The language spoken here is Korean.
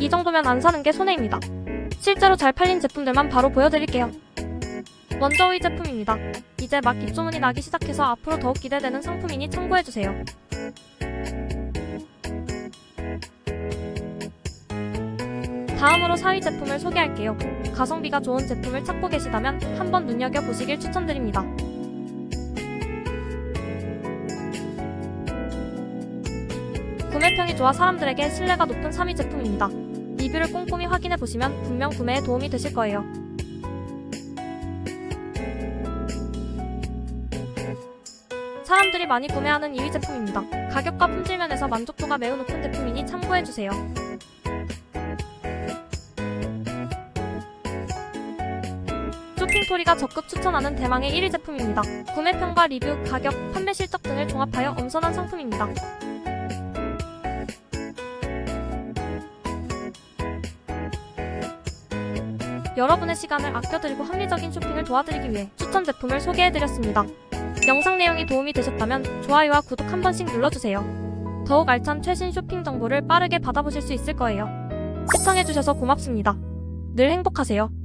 이 정도면 안 사는 게 손해입니다. 실제로 잘 팔린 제품들만 바로 보여드릴게요. 먼저 이 제품입니다. 이제 막 입소문이 나기 시작해서 앞으로 더욱 기대되는 상품이니 참고해주세요. 다음으로 4위 제품을 소개할게요. 가성비가 좋은 제품을 찾고 계시다면 한번 눈여겨보시길 추천드립니다. 구매평이 좋아 사람들에게 신뢰가 높은 3위 제품입니다. 리뷰를 꼼꼼히 확인해보시면 분명 구매에 도움이 되실 거예요. 사람들이 많이 구매하는 2위 제품입니다. 가격과 품질 면에서 만족도가 매우 높은 제품이니 참고해주세요. 쇼핑토리가 적극 추천하는 대망의 1위 제품입니다. 구매평과 리뷰, 가격, 판매 실적 등을 종합하여 엄선한 상품입니다. 여러분의 시간을 아껴드리고 합리적인 쇼핑을 도와드리기 위해 추천 제품을 소개해드렸습니다. 영상 내용이 도움이 되셨다면 좋아요와 구독 한 번씩 눌러주세요. 더욱 알찬 최신 쇼핑 정보를 빠르게 받아보실 수 있을 거예요. 시청해주셔서 고맙습니다. 늘 행복하세요.